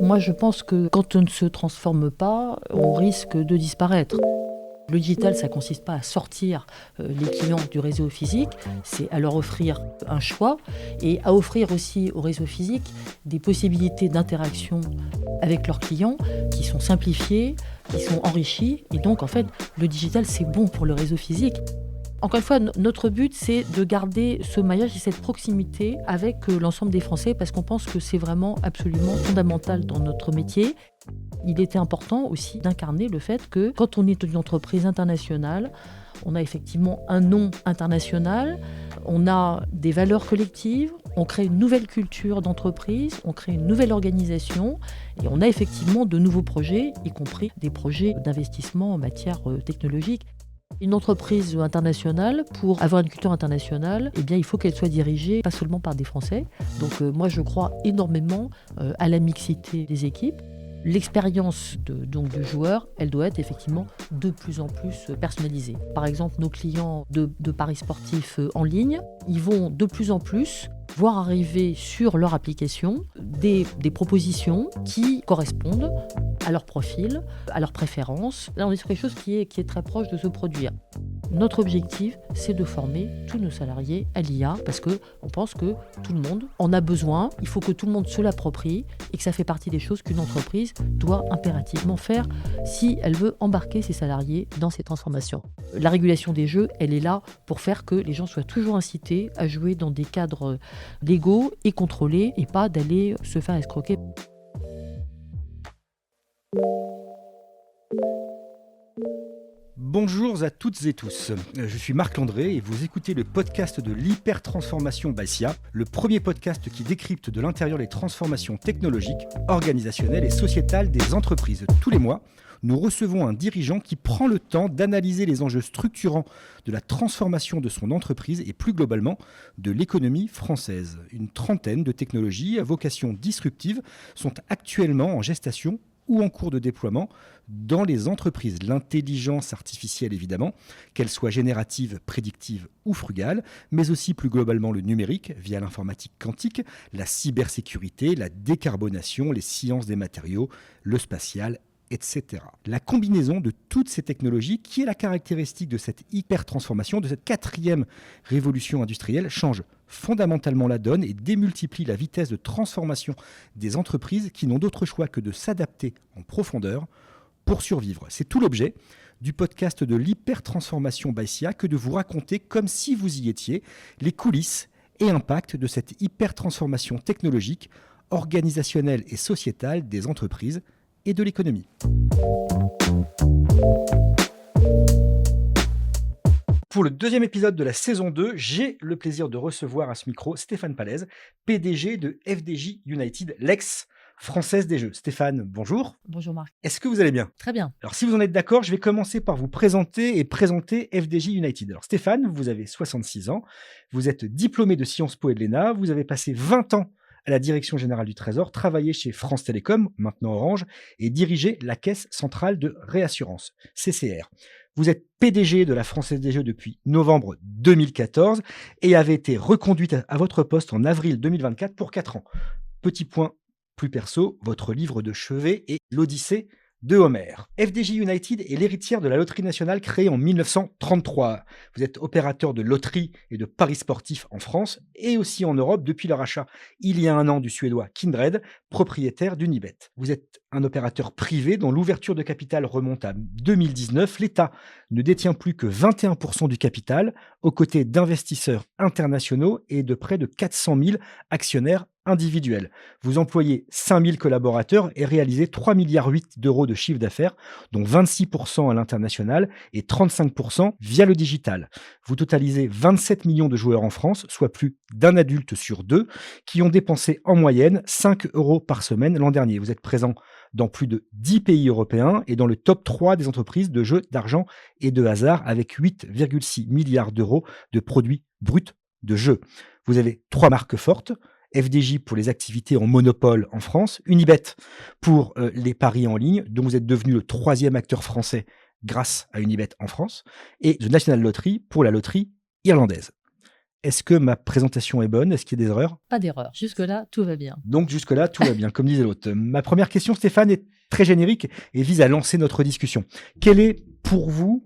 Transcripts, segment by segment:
Moi, je pense que quand on ne se transforme pas, on risque de disparaître. Le digital, ça consiste pas à sortir les clients du réseau physique, c'est à leur offrir un choix et à offrir aussi au réseau physique des possibilités d'interaction avec leurs clients qui sont simplifiées, qui sont enrichies. Et donc, en fait, le digital, c'est bon pour le réseau physique. Encore une fois, notre but, c'est de garder ce maillage et cette proximité avec l'ensemble des Français parce qu'on pense que c'est vraiment absolument fondamental dans notre métier. Il était important aussi d'incarner le fait que quand on est une entreprise internationale, on a effectivement un nom international, on a des valeurs collectives, on crée une nouvelle culture d'entreprise, on crée une nouvelle organisation et on a effectivement de nouveaux projets, y compris des projets d'investissement en matière technologique. Une entreprise internationale, pour avoir une culture internationale, eh bien, il faut qu'elle soit dirigée pas seulement par des Français. Donc moi, je crois énormément à la mixité des équipes. L'expérience du joueur, elle doit être effectivement de plus en plus personnalisée. Par exemple, nos clients de paris sportifs en ligne, ils vont de plus en plus voir arriver sur leur application des propositions qui correspondent à leur profil, à leurs préférences. Là, on est sur quelque chose qui est très proche de se produire. Notre objectif, c'est de former tous nos salariés à l'IA parce qu'on pense que tout le monde en a besoin. Il faut que tout le monde se l'approprie et que ça fait partie des choses qu'une entreprise doit impérativement faire si elle veut embarquer ses salariés dans ces transformations. La régulation des jeux, elle est là pour faire que les gens soient toujours incités à jouer dans des cadres légaux et contrôlés et pas d'aller se faire escroquer. Bonjour à toutes et tous, je suis Marc Landré et vous écoutez le podcast de l'hypertransformation by SIA, le premier podcast qui décrypte de l'intérieur les transformations technologiques, organisationnelles et sociétales des entreprises. Tous les mois, nous recevons un dirigeant qui prend le temps d'analyser les enjeux structurants de la transformation de son entreprise et plus globalement de l'économie française. Une trentaine de technologies à vocation disruptive sont actuellement en gestation ou en cours de déploiement dans les entreprises. L'intelligence artificielle, évidemment, qu'elle soit générative, prédictive ou frugale, mais aussi plus globalement le numérique via l'informatique quantique, la cybersécurité, la décarbonation, les sciences des matériaux, le spatial, etc. La combinaison de toutes ces technologies, qui est la caractéristique de cette hyper-transformation, de cette quatrième révolution industrielle, change fondamentalement la donne et démultiplie la vitesse de transformation des entreprises qui n'ont d'autre choix que de s'adapter en profondeur pour survivre. C'est tout l'objet du podcast de l'hyper-transformation by SIA que de vous raconter, comme si vous y étiez, les coulisses et impacts de cette hyper-transformation technologique, organisationnelle et sociétale des entreprises et de l'économie. Pour le deuxième épisode de la saison 2, j'ai le plaisir de recevoir à ce micro Stéphane Pallez, PDG de FDJ United, l'ex-française des jeux. Stéphane, bonjour. Bonjour Marc. Est-ce que vous allez bien ? Très bien. Alors si vous en êtes d'accord, je vais commencer par vous présenter FDJ United. Alors Stéphane, vous avez 66 ans, vous êtes diplômé de Sciences Po et de l'ENA, vous avez passé 20 ans à la Direction Générale du Trésor, travaillé chez France Télécom, maintenant Orange, et dirigé la Caisse Centrale de Réassurance, CCR. Vous êtes PDG de la Française des Jeux depuis novembre 2014 et avez été reconduite à votre poste en avril 2024 pour 4 ans. Petit point plus perso, votre livre de chevet est l'Odyssée de Homère. FDJ United est l'héritière de la loterie nationale créée en 1933. Vous êtes opérateur de loterie et de paris sportifs en France et aussi en Europe depuis leur achat il y a un an du Suédois Kindred, propriétaire d'Unibet. Vous êtes un opérateur privé dont l'ouverture de capital remonte à 2019. L'État ne détient plus que 21% du capital, aux côtés d'investisseurs internationaux et de près de 400 000 actionnaires individuels. Vous employez 5 000 collaborateurs et réalisez 3,8 milliards d'euros de chiffre d'affaires, dont 26% à l'international et 35% via le digital. Vous totalisez 27 millions de joueurs en France, soit plus d'un adulte sur deux, qui ont dépensé en moyenne 5 euros par semaine l'an dernier. Vous êtes présent dans plus de 10 pays européens et dans le top 3 des entreprises de jeux d'argent et de hasard avec 8,6 milliards d'euros de produits bruts de jeux. Vous avez 3 marques fortes, FDJ pour les activités en monopole en France, Unibet pour les paris en ligne, dont vous êtes devenu le 3e acteur français grâce à Unibet en France, et The National Lottery pour la loterie irlandaise. Est-ce que ma présentation est bonne? Est-ce qu'il y a des erreurs? Pas d'erreur. Jusque-là, tout va bien. Donc jusque-là, tout va bien, comme disait l'autre. Ma première question, Stéphane, est très générique et vise à lancer notre discussion. Quelle est pour vous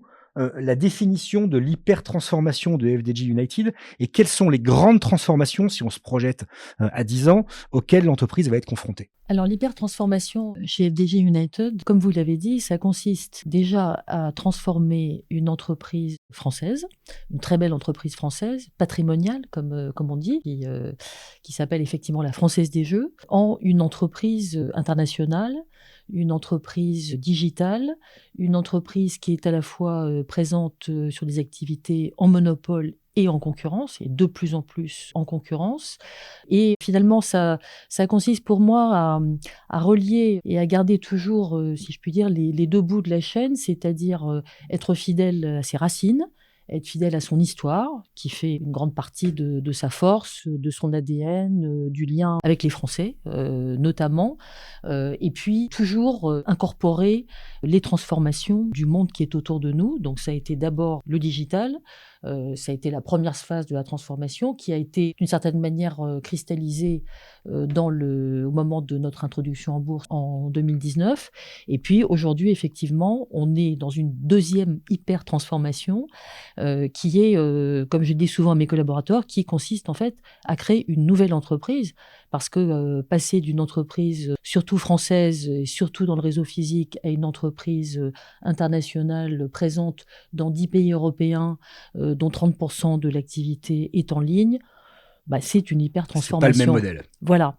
la définition de l'hyper-transformation de FDJ United et quelles sont les grandes transformations, si on se projette à 10 ans, auxquelles l'entreprise va être confrontée? Alors, l'hyper-transformation chez FDJ United, comme vous l'avez dit, ça consiste déjà à transformer une entreprise française, une très belle entreprise française, patrimoniale, comme on dit, qui s'appelle effectivement la Française des Jeux, en une entreprise internationale, une entreprise digitale, une entreprise qui est à la fois présente sur des activités en monopole et en concurrence, et de plus en plus en concurrence. Et finalement, ça consiste pour moi à relier et à garder toujours, si je puis dire, les deux bouts de la chaîne, c'est-à-dire être fidèle à ses racines, être fidèle à son histoire, qui fait une grande partie de sa force, de son ADN, du lien avec les Français, notamment, et puis toujours incorporer les transformations du monde qui est autour de nous. Donc ça a été d'abord le digital, ça a été la première phase de la transformation qui a été d'une certaine manière cristallisée au moment de notre introduction en bourse en 2019. Et puis aujourd'hui, effectivement, on est dans une deuxième hyper-transformation qui est, comme je dis souvent à mes collaborateurs, qui consiste en fait à créer une nouvelle entreprise. Parce que passer d'une entreprise surtout française, et surtout dans le réseau physique, à une entreprise internationale présente dans 10 pays européens, dont 30% de l'activité est en ligne, bah, c'est une hyper-transformation. C'est pas le même modèle. Voilà.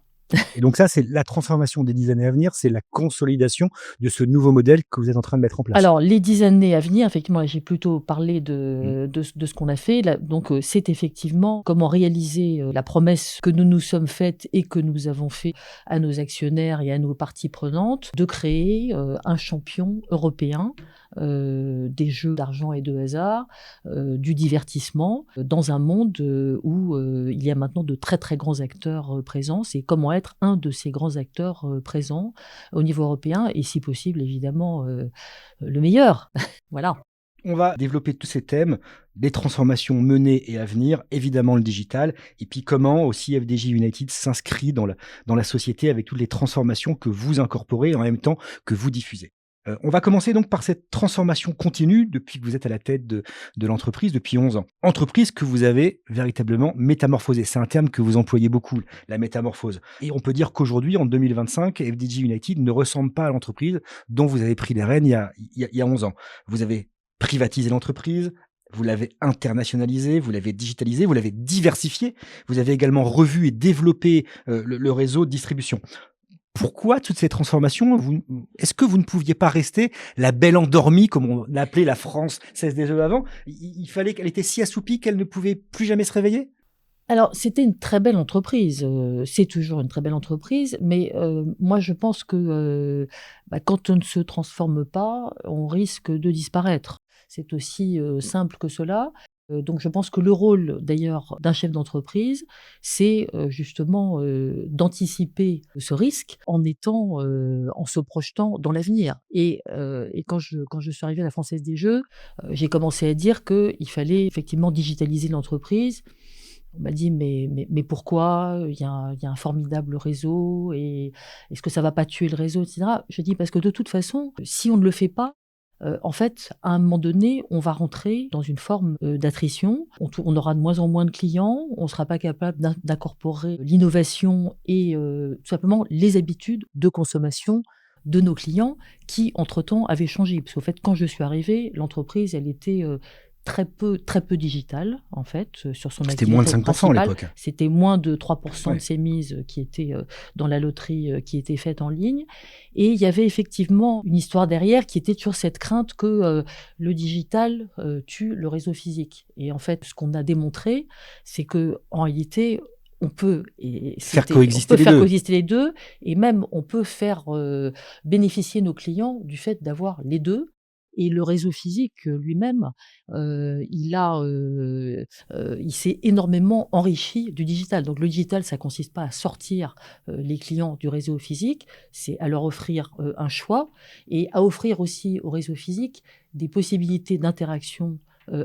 Et donc ça, c'est la transformation des 10 années à venir, c'est la consolidation de ce nouveau modèle que vous êtes en train de mettre en place. Alors, les 10 années à venir, effectivement, là, j'ai plutôt parlé de ce qu'on a fait. Là, donc, c'est effectivement comment réaliser la promesse que nous nous sommes faite et que nous avons fait à nos actionnaires et à nos parties prenantes, de créer un champion européen des jeux d'argent et de hasard, du divertissement, dans un monde où il y a maintenant de très très grands acteurs présents. C'est comment être un de ces grands acteurs présents au niveau européen et si possible évidemment le meilleur. Voilà. On va développer tous ces thèmes, les transformations menées et à venir, évidemment le digital, et puis comment aussi FDJ United s'inscrit dans la société avec toutes les transformations que vous incorporez en même temps que vous diffusez. On va commencer donc par cette transformation continue depuis que vous êtes à la tête de l'entreprise depuis 11 ans. Entreprise que vous avez véritablement métamorphosée. C'est un terme que vous employez beaucoup, la métamorphose. Et on peut dire qu'aujourd'hui, en 2025, FDJ United ne ressemble pas à l'entreprise dont vous avez pris les rênes il y a 11 ans. Vous avez privatisé l'entreprise, vous l'avez internationalisé, vous l'avez digitalisé, vous l'avez diversifié, vous avez également revu et développé le réseau de distribution. Pourquoi toutes ces transformations? Est-ce que vous ne pouviez pas rester la belle endormie, comme on l'appelait la France 16 des jeux avant? Il fallait qu'elle était si assoupie qu'elle ne pouvait plus jamais se réveiller? Alors, c'était une très belle entreprise, c'est toujours une très belle entreprise, mais moi je pense que quand on ne se transforme pas, on risque de disparaître. C'est aussi simple que cela. Donc je pense que le rôle d'ailleurs d'un chef d'entreprise, c'est justement d'anticiper ce risque en se projetant dans l'avenir. Et quand je suis arrivée à la Française des Jeux, j'ai commencé à dire qu'il fallait effectivement digitaliser l'entreprise. On m'a dit mais pourquoi? Il y a un formidable réseau et est-ce que ça va pas tuer le réseau, etc. Je dis parce que de toute façon, si on ne le fait pas, en fait, à un moment donné, on va rentrer dans une forme d'attrition. On aura de moins en moins de clients, on ne sera pas capable d'incorporer l'innovation et tout simplement les habitudes de consommation de nos clients qui, entre-temps, avaient changé. Parce qu'au fait, quand je suis arrivée, l'entreprise, elle était très peu digitale, en fait, sur son activité. C'était moins de 5% à l'époque. C'était moins de 3% de ses mises qui étaient dans la loterie qui étaient faites en ligne. Et il y avait effectivement une histoire derrière qui était toujours cette crainte que le digital tue le réseau physique. Et en fait, ce qu'on a démontré, c'est que en réalité, on peut faire coexister les deux, et même on peut faire bénéficier nos clients du fait d'avoir les deux. Et le réseau physique lui-même, il s'est énormément enrichi du digital. Donc le digital, ça consiste pas à sortir les clients du réseau physique, c'est à leur offrir un choix et à offrir aussi au réseau physique des possibilités d'interaction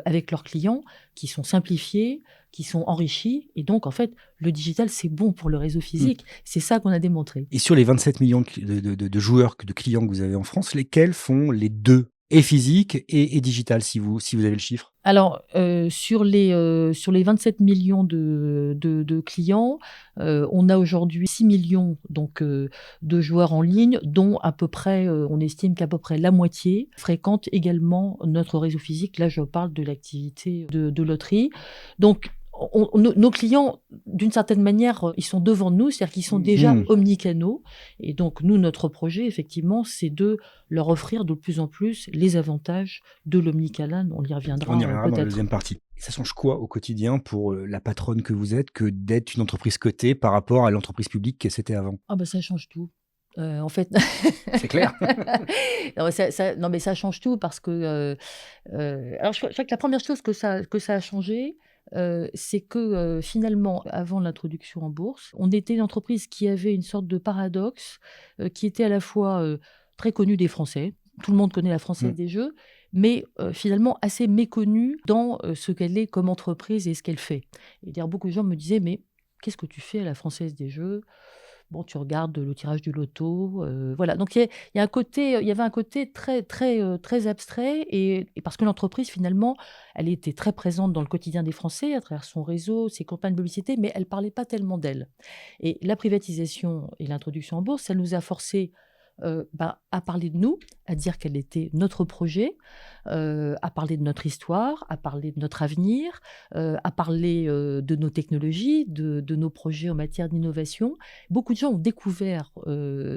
avec leurs clients, qui sont simplifiés, qui sont enrichis. Et donc, en fait, le digital, c'est bon pour le réseau physique. C'est ça qu'on a démontré. Et sur les 27 millions de joueurs, de clients que vous avez en France, lesquels font les deux, et physique et digital, si vous avez le chiffre? Alors, sur les 27 millions de clients, on a aujourd'hui 6 millions donc, de joueurs en ligne, dont à peu près, on estime qu'à peu près la moitié fréquente également notre réseau physique. Là, je parle de l'activité de loterie. Donc, nos clients, d'une certaine manière, ils sont devant nous, c'est-à-dire qu'ils sont déjà Mmh. omnicanaux. Et donc, nous, notre projet, effectivement, c'est de leur offrir de plus en plus les avantages de l'omnicanal. On y On y reviendra reviendra dans la peut-être. deuxième partie. Ça change quoi au quotidien pour, la patronne que vous êtes, que d'être une entreprise cotée par rapport à l'entreprise publique que c'était avant? Ah bah, ça change tout. En fait, C'est clair? non, mais non, mais ça change tout parce que, alors je crois que la première chose que ça a changé, c'est que, finalement, avant l'introduction en bourse, on était une entreprise qui avait une sorte de paradoxe, qui était à la fois, très connue des Français. Tout le monde connaît la Française Mmh. des jeux, mais, finalement assez méconnue dans, ce qu'elle est comme entreprise et ce qu'elle fait. Et d'ailleurs, beaucoup de gens me disaient: «Mais qu'est-ce que tu fais à la Française des jeux?» Bon, tu regardes le tirage du loto, voilà. Donc il y avait un côté très très, très abstrait et parce que l'entreprise finalement, elle était très présente dans le quotidien des Français à travers son réseau, ses campagnes de publicité, mais elle parlait pas tellement d'elle. Et la privatisation et l'introduction en bourse, ça nous a forcés, à parler de nous, à dire quel était notre projet, à parler de notre histoire, à parler de notre avenir, à parler, de nos technologies, de nos projets en matière d'innovation. Beaucoup de gens ont découvert,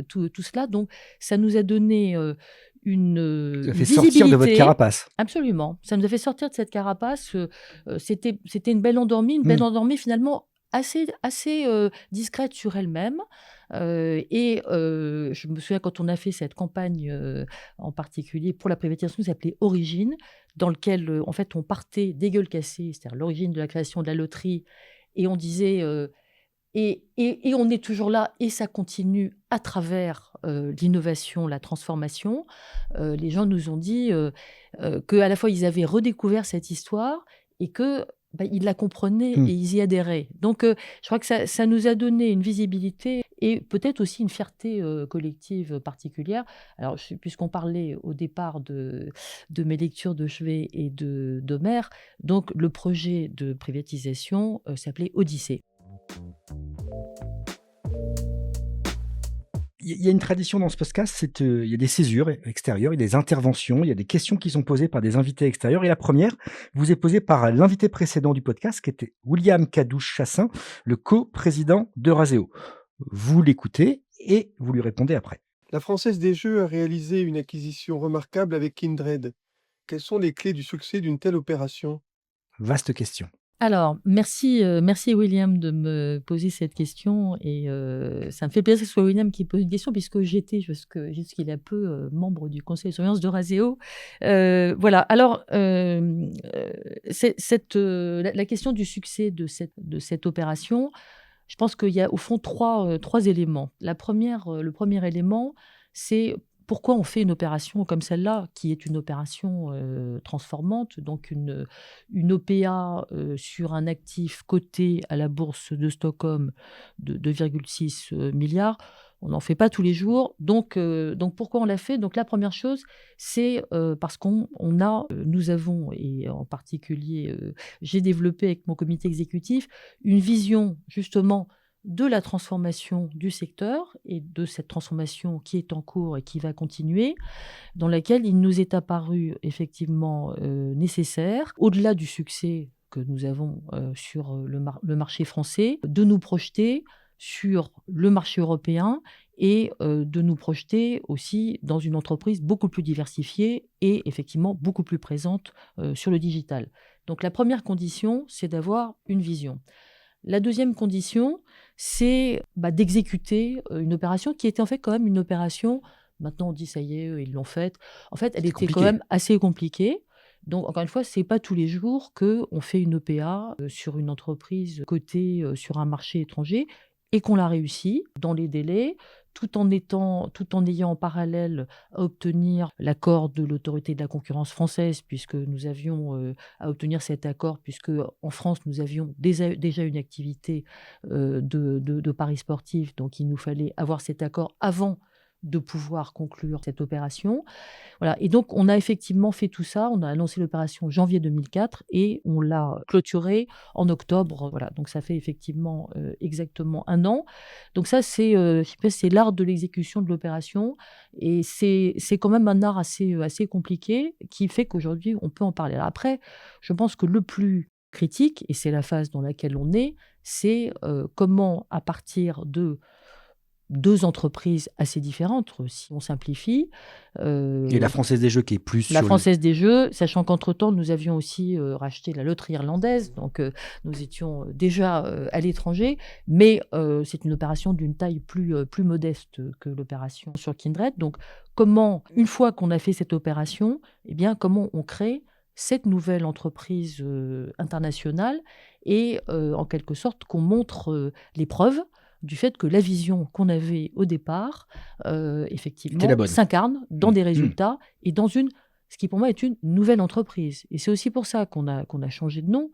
tout cela, donc ça nous a donné, Ça une fait sortir de votre visibilité. carapace. Absolument, ça nous a fait sortir de cette carapace, c'était une belle Mmh. endormie finalement assez, discrète sur elle-même, je me souviens quand on a fait cette campagne, en particulier pour la privatisation, ça s'appelait Origine, dans lequel, en fait, on partait des gueules cassées, c'est-à-dire l'origine de la création de la loterie et on disait, et on est toujours là et ça continue à travers, l'innovation, la transformation. Les gens nous ont dit, qu'à la fois ils avaient redécouvert cette histoire et que, ils la comprenaient Mmh. et ils y adhéraient. Donc, je crois que ça nous a donné une visibilité et peut-être aussi une fierté, collective particulière. Alors puisqu'on parlait au départ de mes lectures de chevet et d'Homère, donc le projet de privatisation, s'appelait Odyssée. Il y a une tradition dans ce podcast, il y a des césures extérieures, il y a des interventions, il y a des questions qui sont posées par des invités extérieurs et la première vous est posée par l'invité précédent du podcast qui était William Kadouch-Chassin, le coprésident d'Euraseo. Vous l'écoutez et vous lui répondez après. La Française des Jeux a réalisé une acquisition remarquable avec Kindred. Quelles sont les clés du succès d'une telle opération? Vaste question. Alors, merci William de me poser cette question et ça me fait plaisir que ce soit William qui pose une question puisque j'étais jusqu'il y a peu, membre du conseil de surveillance d'Euraseo. Voilà, alors, la question du succès de cette opération, je pense qu'il y a au fond trois éléments. Le premier élément, c'est pourquoi on fait une opération comme celle-là, qui est une opération, transformante, donc une OPA, sur un actif coté à la bourse de Stockholm de 2,6 milliards. On n'en fait pas tous les jours. Donc pourquoi on l'a fait? Donc la première chose, c'est, parce nous avons et en particulier, j'ai développé avec mon comité exécutif une vision justement de la transformation du secteur et de cette transformation qui est en cours et qui va continuer, dans laquelle il nous est apparu effectivement, nécessaire, au-delà du succès que nous avons, sur, le marché français, de nous projeter sur le marché européen et de nous projeter aussi dans une entreprise beaucoup plus diversifiée et effectivement beaucoup plus présente, sur le digital. Donc la première condition, c'est d'avoir une vision. La deuxième condition, c'est, d'exécuter, une opération qui était en fait quand même une opération, maintenant on dit: «Ça y est, ils l'ont faite». En fait, elle C'est était quand compliqué. même assez compliquée. Donc encore une fois, c'est pas tous les jours qu'on fait une OPA, sur une entreprise cotée, sur un marché étranger et qu'on la réussit dans les délais, tout en ayant en parallèle à obtenir l'accord de l'autorité de la concurrence française, puisque nous avions à obtenir cet accord, puisque en France, nous avions déjà une activité de paris sportifs, donc il nous fallait avoir cet accord avant de pouvoir conclure cette opération. Voilà. Et donc, on a effectivement fait tout ça. On a annoncé l'opération janvier 2004 et on l'a clôturée en octobre. Voilà. Donc, ça fait effectivement exactement 1 an. Donc, ça, c'est l'art de l'exécution de l'opération. Et c'est quand même un art assez compliqué qui fait qu'aujourd'hui, on peut en parler. Alors après, je pense que le plus critique, et c'est la phase dans laquelle on est, c'est comment, à partir de 2 entreprises assez différentes, si on simplifie. Et la Française des Jeux qui est plus La sur Française des Jeux, sachant qu'entre-temps, nous avions aussi racheté la loterie irlandaise, donc nous étions déjà à l'étranger, mais c'est une opération d'une taille plus modeste que l'opération sur Kindred. Donc, une fois qu'on a fait cette opération, eh bien, comment on crée cette nouvelle entreprise internationale et, en quelque sorte, qu'on montre les preuves du fait que la vision qu'on avait au départ, C'était effectivement, la bonne. s'incarne dans des résultats et dans ce qui pour moi est une nouvelle entreprise. Et c'est aussi pour ça qu'on a changé de nom,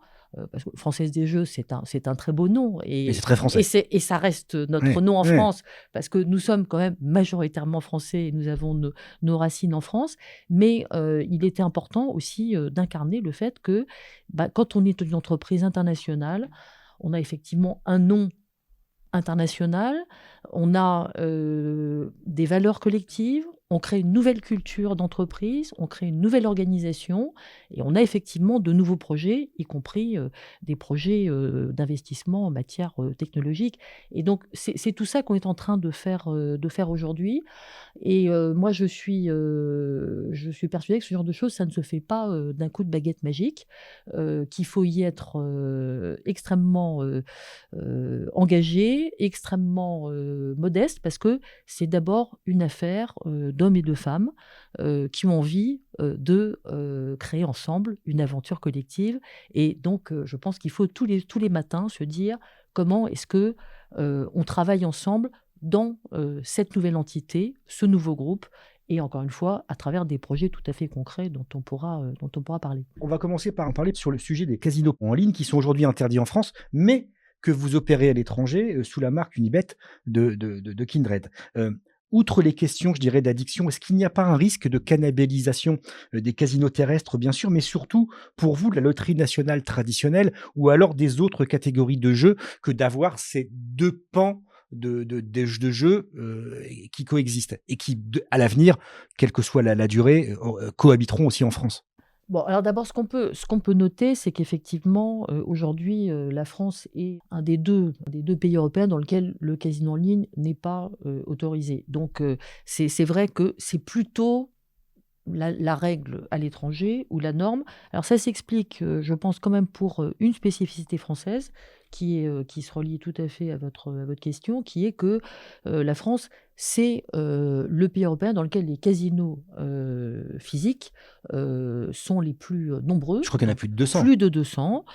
parce que Française des Jeux, c'est un très beau nom. Et c'est très français. Et ça reste notre Ouais, nom en ouais. France, parce que nous sommes quand même majoritairement français et nous avons nos racines en France. Mais il était important aussi d'incarner le fait que quand on est une entreprise internationale, on a effectivement un nom international, on a des valeurs collectives, on crée une nouvelle culture d'entreprise, on crée une nouvelle organisation et on a effectivement de nouveaux projets, y compris des projets d'investissement en matière technologique. Et donc, c'est tout ça qu'on est en train de faire aujourd'hui. Et moi, je suis persuadée que ce genre de choses, ça ne se fait pas d'un coup de baguette magique, qu'il faut y être extrêmement engagé, extrêmement modeste, parce que c'est d'abord une affaire d'hommes et de femmes qui ont envie de créer ensemble une aventure collective. Et donc, je pense qu'il faut tous les matins se dire comment est-ce que on travaille ensemble dans cette nouvelle entité, ce nouveau groupe, et encore une fois, à travers des projets tout à fait concrets dont on pourra parler. On va commencer par en parler sur le sujet des casinos en ligne qui sont aujourd'hui interdits en France, mais que vous opérez à l'étranger sous la marque Unibet de Kindred. Outre les questions, je dirais, d'addiction, est-ce qu'il n'y a pas un risque de cannibalisation des casinos terrestres, bien sûr, mais surtout pour vous, de la loterie nationale traditionnelle ou alors des autres catégories de jeux, que d'avoir ces 2 pans de jeux qui coexistent et qui, à l'avenir, quelle que soit la durée, cohabiteront aussi en France? Bon, alors d'abord, ce qu'on peut noter, c'est qu'effectivement, aujourd'hui, la France est un des deux pays européens dans lequel le casino en ligne n'est pas autorisé. Donc, c'est vrai que c'est plutôt la règle à l'étranger ou la norme. Alors ça s'explique, je pense quand même pour une spécificité française qui se relie tout à fait à votre question, qui est que la France, c'est le pays européen dans lequel les casinos physiques sont les plus nombreux. Je crois qu'il y en a Donc plus de 200. plus de 200.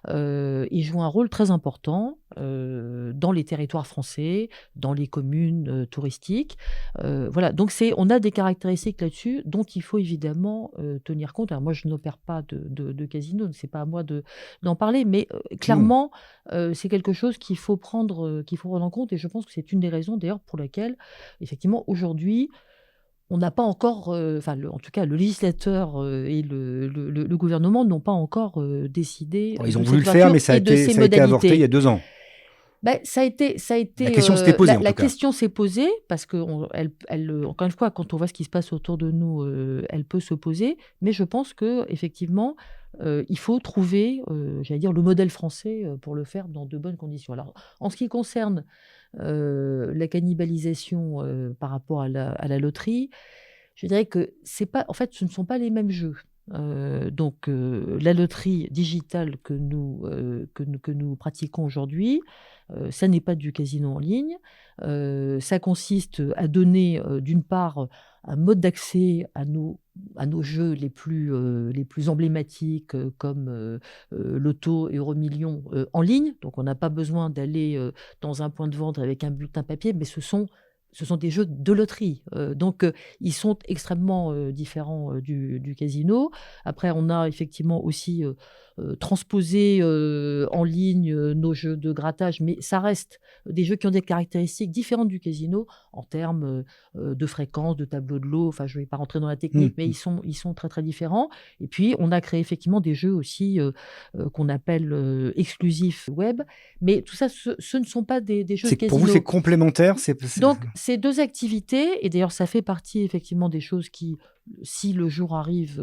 Ils jouent un rôle très important dans les territoires français, dans les communes touristiques. Voilà, donc on a des caractéristiques là-dessus dont il faut évidemment tenir compte. Alors moi, je n'opère pas de casino, c'est pas à moi d'en parler, mais clairement, c'est quelque chose qu'il faut prendre en compte, et je pense que c'est une des raisons d'ailleurs pour laquelle, effectivement, aujourd'hui, on n'a pas encore, en tout cas, le législateur et le gouvernement n'ont pas encore décidé Ils ont de voulu cette le faire, ouverture mais ça a et de ses été avorté il y modalités. a 2 ans. Ça a été, La question s'était posée, en la tout cas. question s'est posée parce que encore une fois, quand on voit ce qui se passe autour de nous, elle peut se poser. Mais je pense que effectivement, il faut trouver, j'allais dire, le modèle français pour le faire dans de bonnes conditions. Alors, en ce qui concerne la cannibalisation par rapport à la loterie, je dirais que en fait, ce ne sont pas les mêmes jeux. Donc, la loterie digitale que nous pratiquons aujourd'hui, ça n'est pas du casino en ligne. Ça consiste à donner, d'une part, un mode d'accès à nos jeux les plus emblématiques, comme Loto et Euromillions, en ligne. Donc, on n'a pas besoin d'aller dans un point de vente avec un bulletin papier, mais ce sont ce sont des jeux de loterie. Donc, ils sont extrêmement différents du casino. Après, on a effectivement aussi transposé en ligne nos jeux de grattage, mais ça reste des jeux qui ont des caractéristiques différentes du casino en termes de fréquence, de tableau de lot. Enfin, je ne vais pas rentrer dans la technique, mais ils sont très, très différents. Et puis, on a créé effectivement des jeux aussi qu'on appelle exclusifs web. Mais tout ça, ce ne sont pas des jeux de casino. Pour vous, c'est complémentaire. Donc, ces deux activités, et d'ailleurs, ça fait partie effectivement des choses qui, si le jour arrive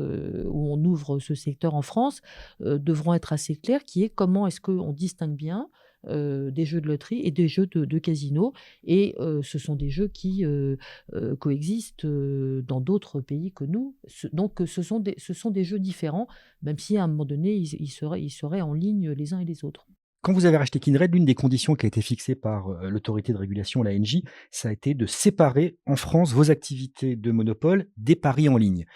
où on ouvre ce secteur en France, devront être assez claires, qui est comment est-ce qu'on distingue bien des jeux de loterie et des jeux de casino. Et ce sont des jeux qui coexistent dans d'autres pays que nous. Donc, ce sont des jeux différents, même si à un moment donné, ils seraient en ligne les uns et les autres. Quand vous avez racheté Kindred, l'une des conditions qui a été fixée par l'autorité de régulation, l'ANJ, ça a été de séparer en France vos activités de monopole des paris en ligne.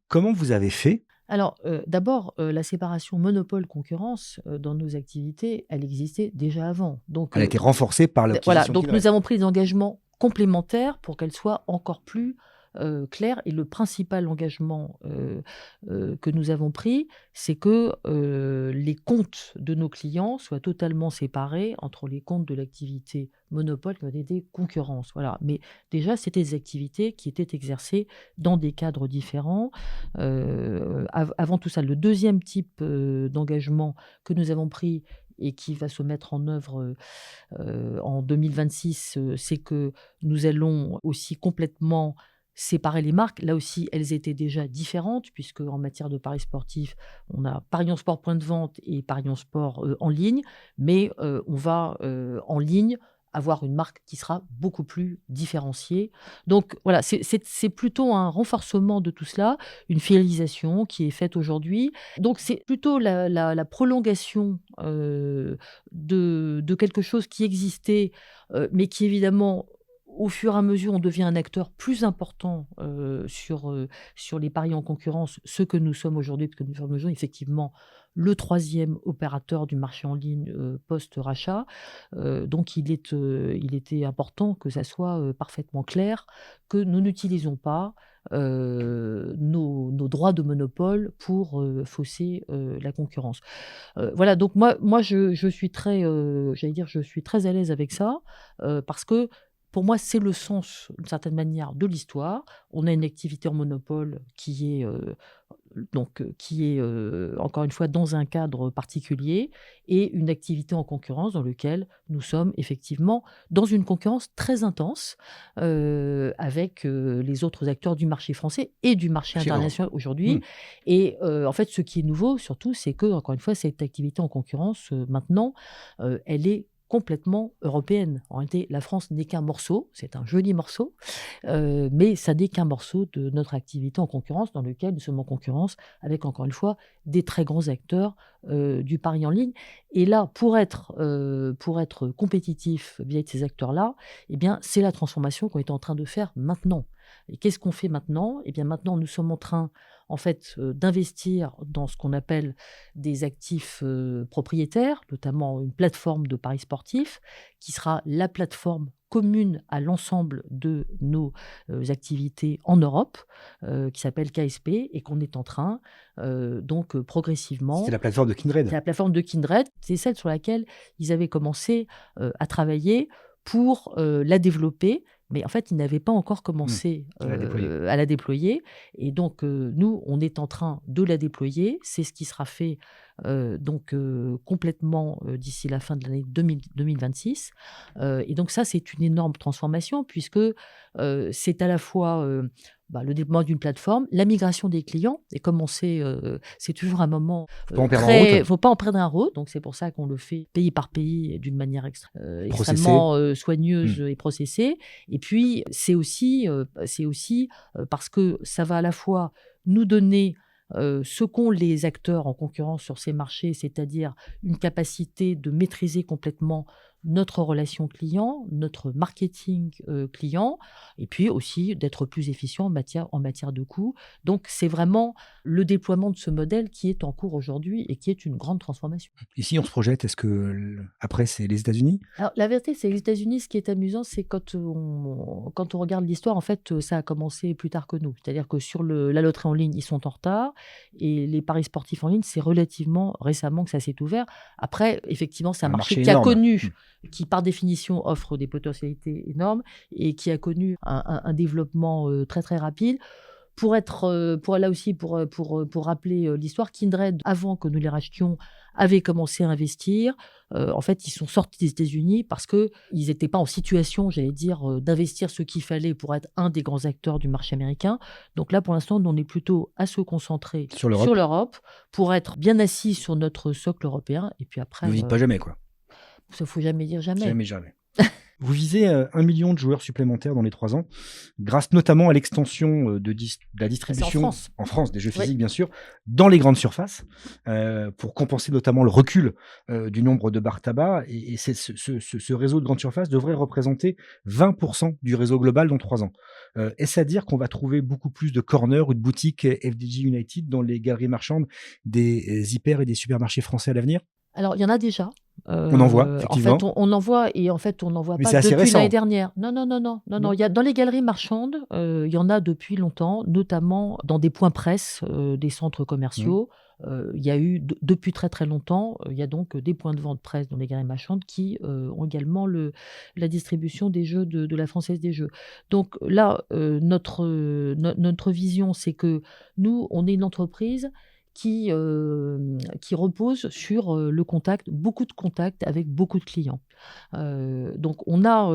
Comment vous avez fait? Alors, d'abord, la séparation monopole-concurrence dans nos activités, elle existait déjà avant. Donc, Elle a été renforcée par l'acquisition voilà, donc Kindred. nous avons pris des engagements complémentaires pour qu'elle soit encore plus claire. Et le principal engagement que nous avons pris, c'est que les comptes de nos clients soient totalement séparés entre les comptes de l'activité monopole et des concurrences. Voilà. Mais déjà, c'était des activités qui étaient exercées dans des cadres différents. Avant tout ça, le deuxième type d'engagement que nous avons pris et qui va se mettre en œuvre en 2026, c'est que nous allons aussi complètement séparer les marques. Là aussi, elles étaient déjà différentes, puisque en matière de paris sportifs, on a Parions Sport point de vente et Parions Sport en ligne, mais on va en ligne avoir une marque qui sera beaucoup plus différenciée. Donc voilà, c'est plutôt un renforcement de tout cela, une fidélisation qui est faite aujourd'hui. Donc c'est plutôt la prolongation de quelque chose qui existait, mais qui évidemment, au fur et à mesure, on devient un acteur plus important sur les paris en concurrence, ce que nous sommes aujourd'hui, parce que nous sommes aujourd'hui effectivement le troisième opérateur du marché en ligne post-rachat. Donc il était important que ça soit parfaitement clair, que nous n'utilisons pas nos droits de monopole pour fausser la concurrence. Voilà, donc moi je suis très, j'allais dire, je suis très à l'aise avec ça, parce que pour moi, c'est le sens, d'une certaine manière, de l'histoire. On a une activité en monopole qui est encore une fois dans un cadre particulier, et une activité en concurrence dans lequel nous sommes effectivement dans une concurrence très intense avec les autres acteurs du marché français et du marché international aujourd'hui. Et en fait, ce qui est nouveau surtout, c'est que, encore une fois, cette activité en concurrence, maintenant, elle est complètement européenne. En réalité, la France n'est qu'un morceau, c'est un joli morceau, mais ça n'est qu'un morceau de notre activité en concurrence, dans lequel nous sommes en concurrence avec, encore une fois, des très grands acteurs du pari en ligne. Et là, pour être compétitif vis-à-vis de ces acteurs-là, eh bien, c'est la transformation qu'on est en train de faire maintenant. Et qu'est-ce qu'on fait maintenant? Eh bien, maintenant, nous sommes en train, en fait, d'investir dans ce qu'on appelle des actifs propriétaires, notamment une plateforme de paris sportifs, qui sera la plateforme commune à l'ensemble de nos activités en Europe, qui s'appelle KSP, et qu'on est en train, donc progressivement... C'est la plateforme de Kindred. C'est la plateforme de Kindred, c'est celle sur laquelle ils avaient commencé à travailler pour la développer, mais en fait, ils n'avaient pas encore commencé à la déployer. Et donc, nous, on est en train de la déployer. C'est ce qui sera fait complètement d'ici la fin de l'année 2026. Et donc ça, c'est une énorme transformation, puisque c'est à la fois le développement d'une plateforme, la migration des clients, et comme on sait, c'est toujours un moment faut pas en perdre un route, donc c'est pour ça qu'on le fait pays par pays et d'une manière extrêmement soigneuse et processée. Et puis c'est aussi parce que ça va à la fois nous donner ce qu'ont les acteurs en concurrence sur ces marchés, c'est-à-dire une capacité de maîtriser complètement notre relation client, notre marketing client, et puis aussi d'être plus efficient en matière de coûts. Donc, c'est vraiment le déploiement de ce modèle qui est en cours aujourd'hui et qui est une grande transformation. Ici, on se projette, est-ce que après, c'est les États-Unis? Alors, la vérité, c'est que les États-Unis, ce qui est amusant, c'est quand on regarde l'histoire, en fait, ça a commencé plus tard que nous. C'est-à-dire que sur la loterie en ligne, ils sont en retard, et les paris sportifs en ligne, c'est relativement récemment que ça s'est ouvert. Après, effectivement, c'est un marché qui a énorme. connu, qui par définition offre des potentialités énormes et qui a connu un développement très très rapide. Pour rappeler l'histoire, Kindred, avant que nous les rachetions, avait commencé à investir. En fait, ils sont sortis des États-Unis parce qu'ils n'étaient pas en situation, j'allais dire, d'investir ce qu'il fallait pour être un des grands acteurs du marché américain. Donc là, pour l'instant, on est plutôt à se concentrer Sur sur l'Europe. l'Europe pour être bien assis sur notre socle européen. Et puis après, Ne dites pas jamais, quoi. il ne faut jamais dire jamais. Jamais. Vous visez 1 million de joueurs supplémentaires dans les 3 ans, grâce notamment à l'extension de la distribution en France. Des jeux Oui. physiques, bien sûr, dans les grandes surfaces, pour compenser notamment le recul du nombre de bars tabac. Et ce réseau de grandes surfaces devrait représenter 20% du réseau global dans 3 ans. Est-ce à dire qu'on va trouver beaucoup plus de corners ou de boutiques FDJ United dans les galeries marchandes des hyper et des supermarchés français à l'avenir? Alors, il y en a déjà. On en voit, effectivement. En fait, on en voit, et en fait, on n'en voit Mais pas c'est assez depuis récent. l'année dernière. Non. Non. Il y a, dans les galeries marchandes, il y en a depuis longtemps, notamment dans des points presse des centres commerciaux. Il y a eu, depuis très très longtemps, il y a donc des points de vente presse dans les galeries marchandes qui ont également la distribution des jeux de la Française des Jeux. Donc là, notre vision, c'est que nous, on est une entreprise qui repose sur le contact, beaucoup de contacts avec beaucoup de clients. Donc on a,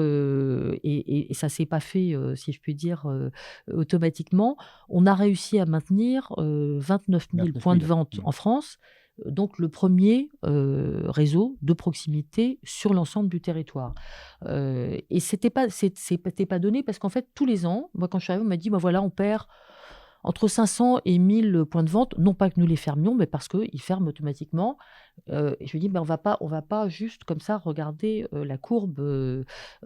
et ça ne s'est pas fait, si je puis dire, automatiquement, on a réussi à maintenir 29 000 points de vente en France, donc le premier réseau de proximité sur l'ensemble du territoire. Et c'était pas donné parce qu'en fait, tous les ans, moi quand je suis arrivée, on m'a dit, voilà, on perd entre 500 et 1000 points de vente, non pas que nous les fermions, mais parce qu'ils ferment automatiquement. Et je lui dis, on va pas juste comme ça regarder la courbe,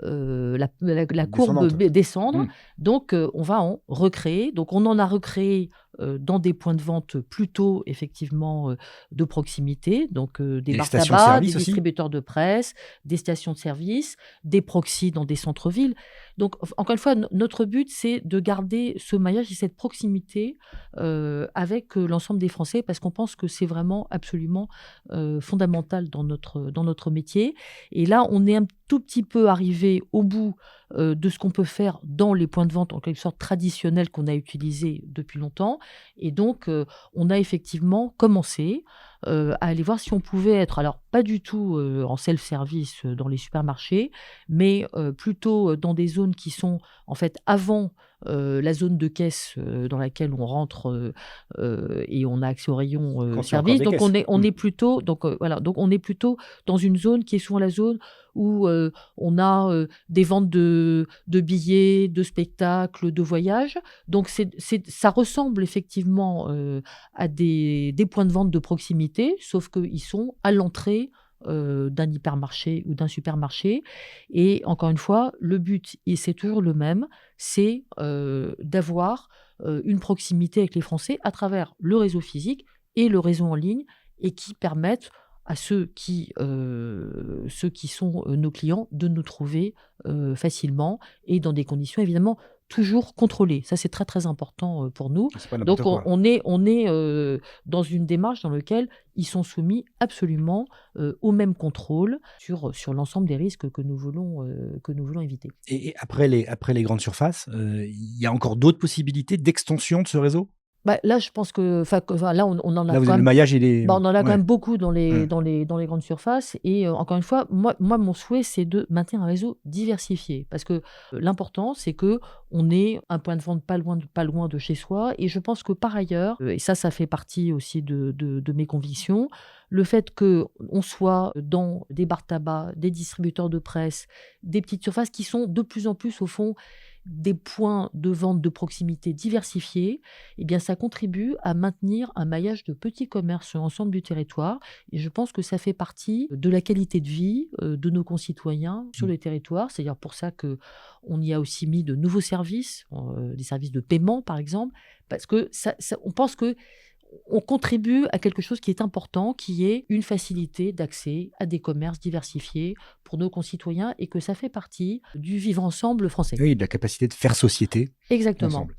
la courbe descendre. Donc, on va en recréer. Donc, on en a recréé dans des points de vente plutôt, effectivement, de proximité. Donc, des bars tabac, des distributeurs de presse, des stations de service, des proxys dans des centres-villes. Donc, encore une fois, notre but, c'est de garder ce maillage et cette proximité avec l'ensemble des Français, parce qu'on pense que c'est vraiment absolument fondamental dans notre métier. Et là, on est un tout petit peu arrivé au bout de ce qu'on peut faire dans les points de vente, en quelque sorte traditionnels qu'on a utilisés depuis longtemps. Et donc, on a effectivement commencé à aller voir si on pouvait être, alors pas du tout en self-service dans les supermarchés, mais plutôt dans des zones qui sont en fait avant la zone de caisse dans laquelle on rentre et on a accès au rayon service. Donc on est plutôt, donc on est plutôt dans une zone qui est souvent la zone où on a des ventes de billets, de spectacles, de voyages. Donc ça ressemble effectivement à des points de vente de proximité, sauf qu'ils sont à l'entrée d'un hypermarché ou d'un supermarché. Et encore une fois, le but, et c'est toujours le même, c'est d'avoir une proximité avec les Français à travers le réseau physique et le réseau en ligne, et qui permettent à ceux qui sont nos clients de nous trouver facilement et dans des conditions évidemment toujours contrôlées. Ça, c'est très très important pour nous. Donc on est dans une démarche dans laquelle ils sont soumis absolument au même contrôle sur l'ensemble des risques que nous voulons éviter. Et après les grandes surfaces, il y a encore d'autres possibilités d'extension de ce réseau? Là, je pense que, là, on en a là, quand même. Le maillage, On en a quand même beaucoup dans les grandes surfaces. Et encore une fois, moi, mon souhait, c'est de maintenir un réseau diversifié, parce que l'important, c'est que on ait un point de vente pas loin de chez soi. Et je pense que par ailleurs, et ça fait partie aussi de mes convictions, le fait qu'on soit dans des bars tabac, des distributeurs de presse, des petites surfaces qui sont de plus en plus, au fond, des points de vente de proximité diversifiés, eh bien, ça contribue à maintenir un maillage de petits commerces sur l'ensemble du territoire. Et je pense que ça fait partie de la qualité de vie de nos concitoyens sur le territoire. C'est d'ailleurs pour ça qu'on y a aussi mis de nouveaux services, des services de paiement, par exemple, parce que on pense que on contribue à quelque chose qui est important, qui est une facilité d'accès à des commerces diversifiés pour nos concitoyens et que ça fait partie du vivre ensemble français. Oui, de la capacité de faire société Exactement. ensemble.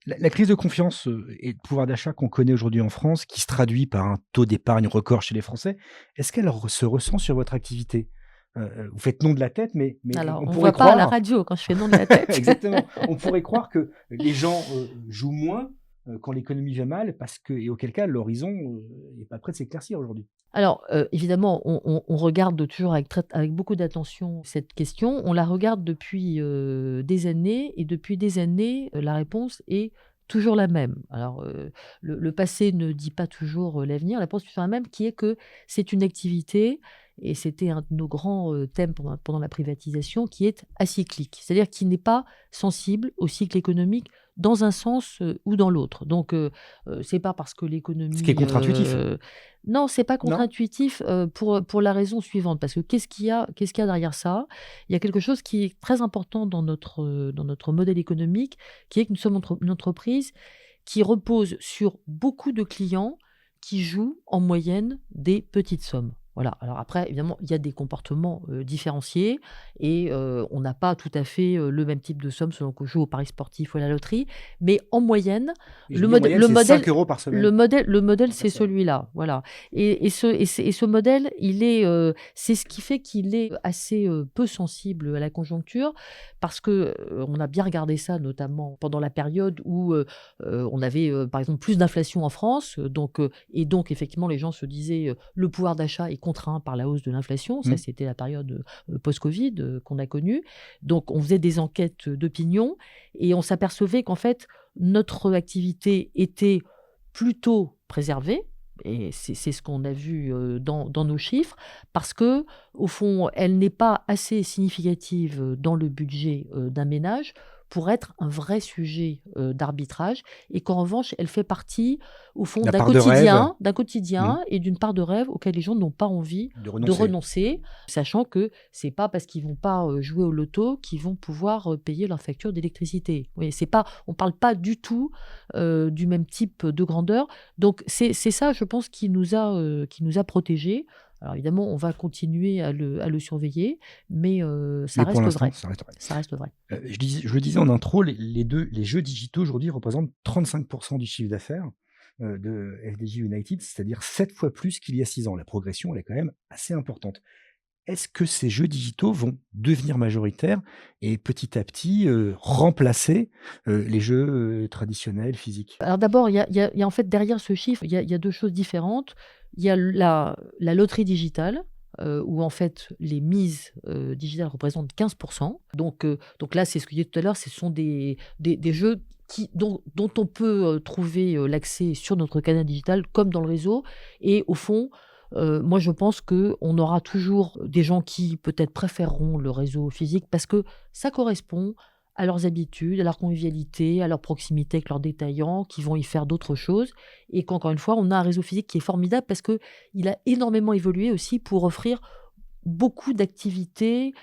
La crise de confiance et de pouvoir d'achat qu'on connaît aujourd'hui en France, qui se traduit par un taux d'épargne record chez les Français, est-ce qu'elle se ressent sur votre activité? Vous faites non de la tête, mais Alors, on on ne pourrait voit pas à la croire, radio quand je fais non de la tête. exactement, on pourrait croire que les gens jouent moins quand l'économie va mal, et auquel cas l'horizon n'est pas prêt de s'éclaircir aujourd'hui. Alors, évidemment, on regarde toujours avec beaucoup d'attention cette question. On la regarde depuis des années, et depuis des années, la réponse est toujours la même. Alors, le passé ne dit pas toujours l'avenir. La réponse est toujours la même, qui est que c'est une activité, et c'était un de nos grands thèmes pendant la privatisation, qui est acyclique, c'est-à-dire qui n'est pas sensible au cycle économique dans un sens ou dans l'autre. Donc, c'est pas parce que l'économie... Ce qui est contre-intuitif. Non, c'est pas Non? contre-intuitif pour la raison suivante. Parce que qu'est-ce qu'il y a derrière ça? Il y a quelque chose qui est très important dans notre modèle économique, qui est que nous sommes une entreprise qui repose sur beaucoup de clients qui jouent en moyenne des petites sommes. Voilà. Alors après, évidemment, il y a des comportements différenciés et on n'a pas tout à fait le même type de somme selon qu'on joue au paris sportif ou à la loterie. Mais en moyenne, Et je le dis en modèle, moyenne, c'est 5 euros par semaine. le modèle, c'est Personne. celui-là. Voilà. Et ce modèle, c'est ce qui fait qu'il est assez peu sensible à la conjoncture, parce que on a bien regardé ça, notamment pendant la période où on avait, par exemple, plus d'inflation en France. Donc effectivement, les gens se disaient le pouvoir d'achat est contraint par la hausse de l'inflation. Ça, c'était la période post-Covid qu'on a connue. Donc, on faisait des enquêtes d'opinion et on s'apercevait qu'en fait, notre activité était plutôt préservée. Et c'est ce qu'on a vu dans nos chiffres, parce que, au fond, elle n'est pas assez significative dans le budget d'un ménage pour être un vrai sujet d'arbitrage, et qu'en revanche, elle fait partie, au fond, La d'un part de rêve. quotidien et d'une part de rêve auquel les gens n'ont pas envie De de renoncer, sachant que c'est pas parce qu'ils vont pas jouer au loto qu'ils vont pouvoir payer leur facture d'électricité. Oui, on parle pas du tout du même type de grandeur. Donc c'est ça, je pense, qui nous a protégés. Alors évidemment, on va continuer à le surveiller, mais ça Mais pour reste l'instant, vrai. ça reste vrai. Ça reste vrai. Je le disais en intro, les jeux digitaux aujourd'hui représentent 35% du chiffre d'affaires de FDJ United, c'est-à-dire 7 fois plus qu'il y a 6 ans. La progression, elle est quand même assez importante. Est-ce que ces jeux digitaux vont devenir majoritaires et petit à petit remplacer les jeux traditionnels, physiques? Alors d'abord, il y a en fait derrière ce chiffre, il y a deux choses différentes. Il y a la loterie digitale, où en fait les mises digitales représentent 15%. Donc là, c'est ce que je disais tout à l'heure, ce sont des jeux dont on peut trouver l'accès sur notre canal digital comme dans le réseau. Et au fond, moi je pense qu'on aura toujours des gens qui peut-être préféreront le réseau physique, parce que ça correspond à leurs habitudes, à leur convivialité, à leur proximité avec leurs détaillants, qui vont y faire d'autres choses. Et qu'encore une fois, on a un réseau physique qui est formidable, parce qu'il a énormément évolué aussi pour offrir beaucoup d'activités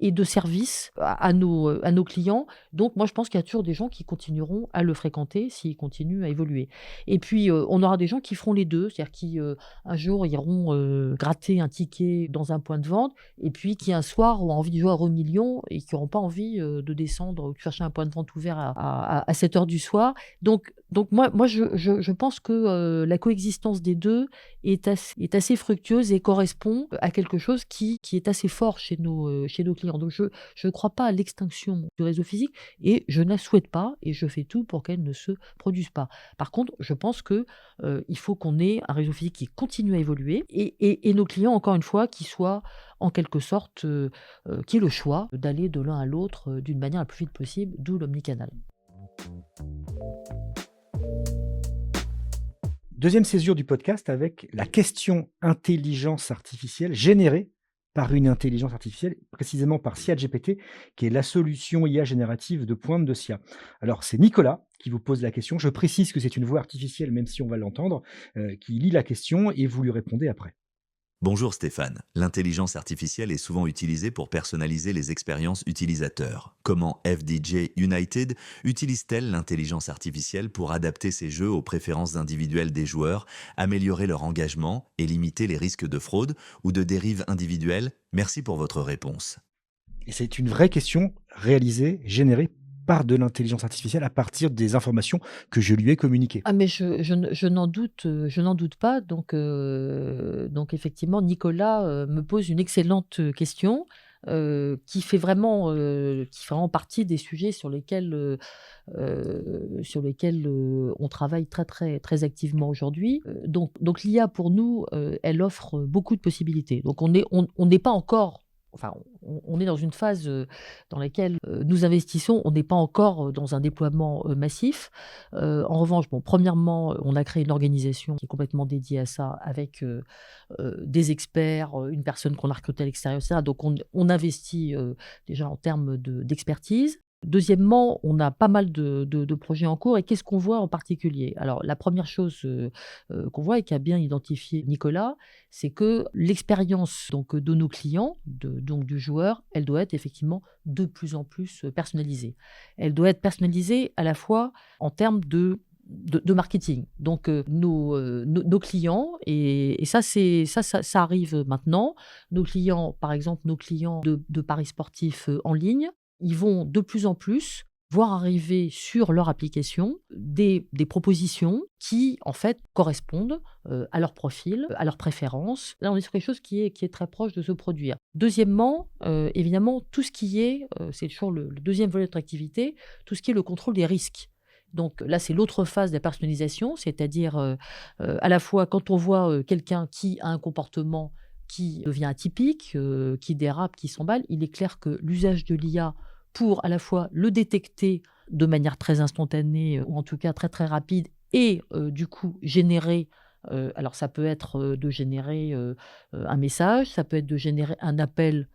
et de services à nos clients. Donc moi, je pense qu'il y a toujours des gens qui continueront à le fréquenter s'il continue à évoluer. Et puis, on aura des gens qui feront les deux, c'est-à-dire qui, un jour, iront gratter un ticket dans un point de vente, et puis qui, un soir, ont envie de jouer à Euromillions et qui n'auront pas envie de descendre ou de chercher un point de vente ouvert à 7 heures du soir. Donc moi je pense que la coexistence des deux est assez fructueuse et correspond à quelque chose qui est assez fort chez nos clients. Donc je ne crois pas à l'extinction du réseau physique, et je ne la souhaite pas, et je fais tout pour qu'elle ne se produise pas. Par contre, je pense qu'il faut qu'on ait un réseau physique qui continue à évoluer, et nos clients, encore une fois, qui soient en quelque sorte, qui aient le choix d'aller de l'un à l'autre d'une manière la plus vite possible, d'où l'omnicanal. Deuxième césure du podcast avec la question intelligence artificielle générée par une intelligence artificielle, précisément par SciAGPT, qui est la solution IA générative de pointe de SCIA. Alors, c'est Nicolas qui vous pose la question. Je précise que c'est une voix artificielle, même si on va l'entendre, qui lit la question et vous lui répondez après. Bonjour Stéphane, l'intelligence artificielle est souvent utilisée pour personnaliser les expériences utilisateurs. Comment FDJ United utilise-t-elle l'intelligence artificielle pour adapter ses jeux aux préférences individuelles des joueurs, améliorer leur engagement et limiter les risques de fraude ou de dérive individuelle? Merci pour votre réponse. Et c'est une vraie question réalisée, générée par de l'intelligence artificielle à partir des informations que je lui ai communiquées. Ah mais je n'en doute pas. Donc effectivement, Nicolas me pose une excellente question qui fait vraiment partie des sujets sur lesquels on travaille très, très, très activement aujourd'hui. Donc l'IA pour nous, elle offre beaucoup de possibilités. Donc on n'est pas encore. Enfin, on est dans une phase dans laquelle nous investissons. On n'est pas encore dans un déploiement massif. En revanche, premièrement, on a créé une organisation qui est complètement dédiée à ça, avec des experts, une personne qu'on a recrutée à l'extérieur, etc. Donc, on investit déjà en termes d'expertise. Deuxièmement, on a pas mal de projets en cours. Et qu'est-ce qu'on voit en particulier? Alors, la première chose qu'on voit et qu'a bien identifié Nicolas, c'est que l'expérience donc, de nos clients, donc du joueur, elle doit être effectivement de plus en plus personnalisée. Elle doit être personnalisée à la fois en termes de marketing. Donc, nos clients, et ça arrive maintenant, nos clients, par exemple, nos clients de paris sportifs en ligne, ils vont de plus en plus voir arriver sur leur application des propositions qui, en fait, correspondent à leur profil, à leurs préférences. Là, on est sur quelque chose qui est très proche de se produire. Deuxièmement, évidemment, tout ce qui est, c'est toujours le deuxième volet de notre activité, tout ce qui est le contrôle des risques. Donc là, c'est l'autre phase de la personnalisation, c'est-à-dire à la fois quand on voit quelqu'un qui a un comportement qui devient atypique, qui dérape, qui s'emballe, il est clair que l'usage de l'IA pour à la fois le détecter de manière très instantanée, ou en tout cas très très rapide, et du coup générer, alors ça peut être de générer un message, ça peut être de générer un appel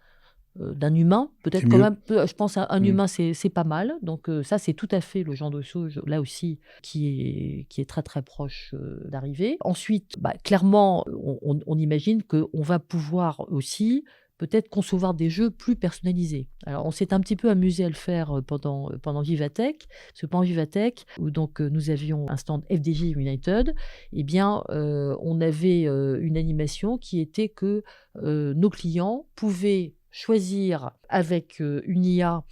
d'un humain, peut-être C'est quand mieux. même, je pense à un humain, c'est pas mal. Donc ça, c'est tout à fait le genre de choses, là aussi, qui est très très proche d'arriver. Ensuite, clairement, on imagine qu'on va pouvoir aussi peut-être concevoir des jeux plus personnalisés. Alors, on s'est un petit peu amusé à le faire pendant Vivatech, parce que pendant Vivatech, où donc nous avions un stand FDJ United, eh bien, on avait une animation qui était que nos clients pouvaient choisir avec une IA,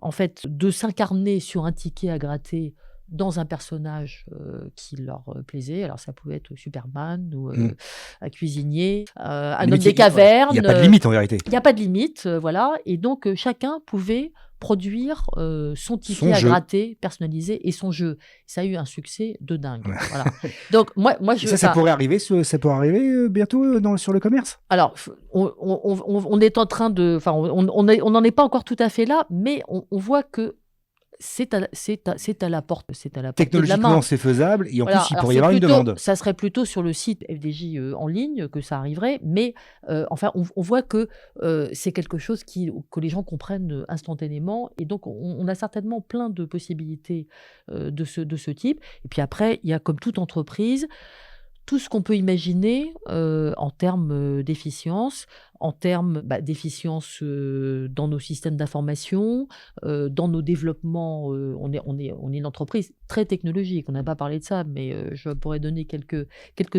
en fait, de s'incarner sur un ticket à gratter dans un personnage qui leur plaisait. Alors, ça pouvait être Superman ou un cuisinier, un homme des cavernes. Il n'y a pas de limite en vérité. Il n'y a pas de limite, voilà. Et donc, chacun pouvait produire son ticket Son à jeu. gratter, personnalisé, et son jeu. Ça a eu un succès de dingue. Voilà. Donc, moi Et ça pourrait arriver, bientôt sur le commerce. Alors, on est en train de... Enfin, on n'en est pas encore tout à fait là, mais on voit que c'est à la porte, c'est à la portée de la main. Technologiquement, c'est faisable et en Voilà. plus, il Alors, pourrait y avoir une demande. ça serait plutôt sur le site FDJ en ligne que ça arriverait, mais enfin, on voit que c'est quelque chose que les gens comprennent instantanément, et donc on a certainement plein de possibilités de ce type. Et puis après, il y a, comme toute entreprise, tout ce qu'on peut imaginer en termes d'efficience, en termes d'efficience dans nos systèmes d'information, dans nos développements. On est une entreprise très technologique, on n'a pas parlé de ça, mais je pourrais donner quelques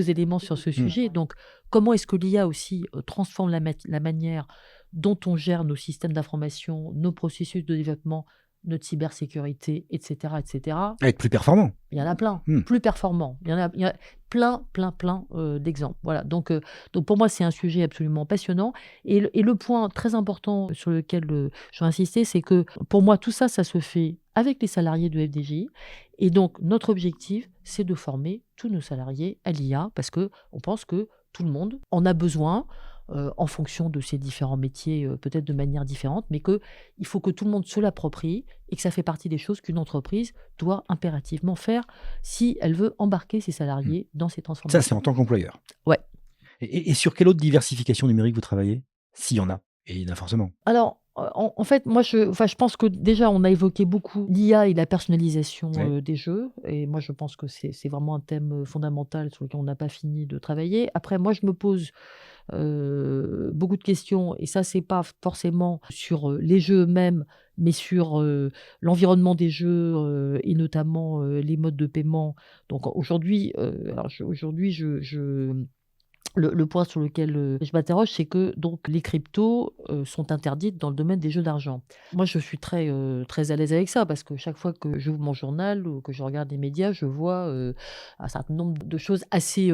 éléments sur ce sujet. Donc, comment est-ce que l'IA aussi transforme la manière dont on gère nos systèmes d'information, nos processus de développement, notre cybersécurité, etc., etc. Être plus performant. Il y en a plein, plus performants. Il y a plein d'exemples. Voilà. Donc pour moi, c'est un sujet absolument passionnant. Et le point très important sur lequel je veux insister, c'est que pour moi, tout ça, ça se fait avec les salariés de FDJ. Et donc, notre objectif, c'est de former tous nos salariés à l'IA, parce qu'on pense que tout le monde en a besoin. en fonction de ces différents métiers, peut-être de manière différente, mais qu'il faut que tout le monde se l'approprie et que ça fait partie des choses qu'une entreprise doit impérativement faire si elle veut embarquer ses Mmh. salariés dans ces Ça, c'est transformations. en tant qu'employeur. Ouais. Et sur quelle autre diversification numérique vous travaillez? S'il y en a, et il y en a forcément. Alors, en fait, moi, je pense que déjà, on a évoqué beaucoup l'IA et la personnalisation Ouais. des jeux. Et moi, je pense que c'est vraiment un thème fondamental sur lequel on n'a pas fini de travailler. Après, moi, je me pose beaucoup de questions. Et ça, c'est pas forcément sur les jeux eux-mêmes, mais sur l'environnement des jeux et notamment les modes de paiement. Donc aujourd'hui, aujourd'hui, le point sur lequel, je m'interroge, c'est que donc les cryptos, sont interdites dans le domaine des jeux d'argent. Moi, je suis très à l'aise avec ça parce que chaque fois que j'ouvre mon journal ou que je regarde les médias, je vois, un certain nombre de choses assez,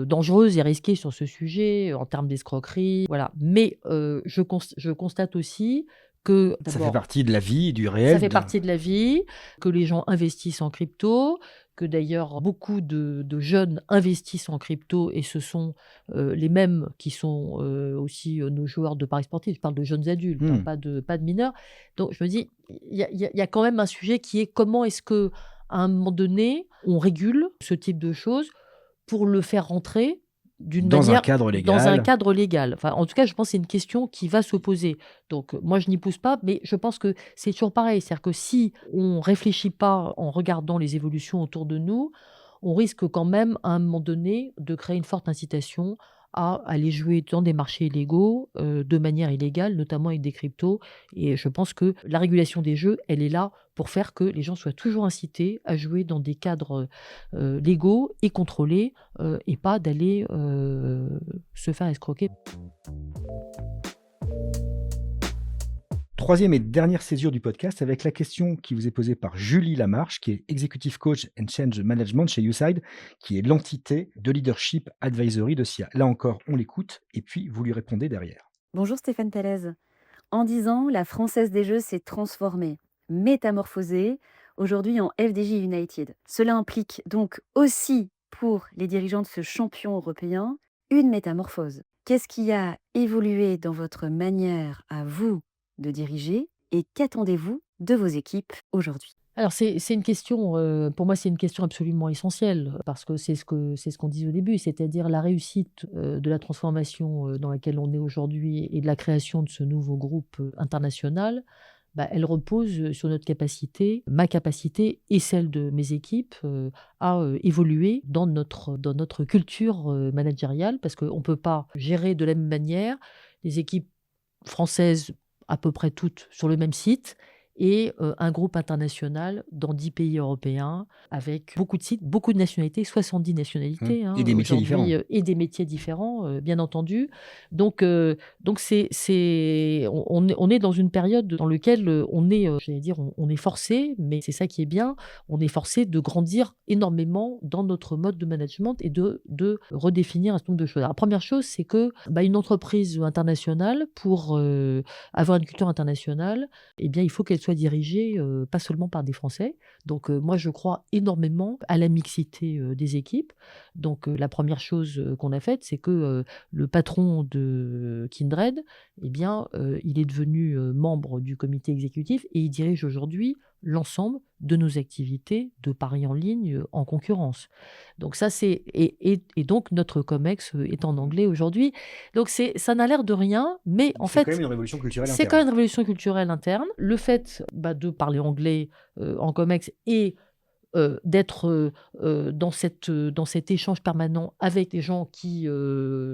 dangereuses et risquées sur ce sujet, en termes d'escroquerie, voilà. Mais, je constate aussi que Ça fait d'abord partie de la vie, du ça réel, fait de partie de la vie, que les gens investissent en crypto, que d'ailleurs beaucoup de jeunes investissent en crypto et ce sont, les mêmes qui sont, aussi, nos joueurs de paris sportifs. Je parle de jeunes adultes, hein, Mmh. pas de mineurs. Donc je me dis, il y a quand même un sujet qui est comment est-ce qu'à un moment donné, on régule ce type de choses pour le faire rentrer d'une Dans un manière cadre dans un légal. cadre légal. Enfin, en tout cas, je pense que c'est une question qui va se poser. Donc, moi, je n'y pousse pas, mais je pense que c'est toujours pareil. C'est-à-dire que si on réfléchit pas en regardant les évolutions autour de nous, on risque quand même, à un moment donné, de créer une forte incitation à aller jouer dans des marchés illégaux, de manière illégale, notamment avec des cryptos. Et je pense que la régulation des jeux, elle est là pour faire que les gens soient toujours incités à jouer dans des cadres, légaux et contrôlés, et pas d'aller, se faire escroquer. Troisième et dernière césure du podcast avec la question qui vous est posée par Julie Lamarche, qui est Executive Coach and Change Management chez YouSide, qui est l'entité de leadership advisory de SIA. Là encore, on l'écoute et puis vous lui répondez derrière. Bonjour Stéphane Tellez. En 10 ans, la Française des Jeux s'est transformée, métamorphosée, aujourd'hui en FDJ United. Cela implique donc aussi pour les dirigeants de ce champion européen une métamorphose. Qu'est-ce qui a évolué dans votre manière à vous de diriger et qu'attendez-vous de vos équipes aujourd'hui? Alors c'est une question, pour moi, c'est une question absolument essentielle, parce que c'est ce qu'on disait au début, c'est-à-dire la réussite, de la transformation, dans laquelle on est aujourd'hui et de la création de ce nouveau groupe, international, bah, elle repose, sur notre capacité, ma capacité et celle de mes équipes, à, évoluer dans notre culture, managériale. Parce qu'on ne peut pas gérer de la même manière les équipes françaises, à peu près toutes sur le même site, et un groupe international dans 10 pays européens avec beaucoup de sites, beaucoup de nationalités, 70 nationalités, Et des métiers différents. aujourd'hui, et des métiers différents, bien entendu. Donc on est dans une période dans laquelle, on est, j'allais dire, on est forcé, mais c'est ça qui est bien, on est forcé de grandir énormément dans notre mode de management et de redéfinir un certain nombre de choses. Alors, la première chose, c'est que, bah, une entreprise internationale, pour avoir une culture internationale, eh bien, il faut qu'elle soit dirigée, pas seulement par des Français. Donc, moi, je crois énormément à la mixité, des équipes. Donc, la première chose, qu'on a faite, c'est que, le patron de Kindred, eh bien, il est devenu, membre du comité exécutif et il dirige aujourd'hui l'ensemble de nos activités de paris en ligne, en concurrence. Donc ça, c'est et donc notre COMEX, est en anglais aujourd'hui. Donc ça n'a l'air de rien, mais en C'est quand même fait, une révolution culturelle c'est quand interne. même une révolution culturelle interne. Le fait, bah, de parler anglais, en COMEX et d'être, dans cet échange permanent avec des gens qui,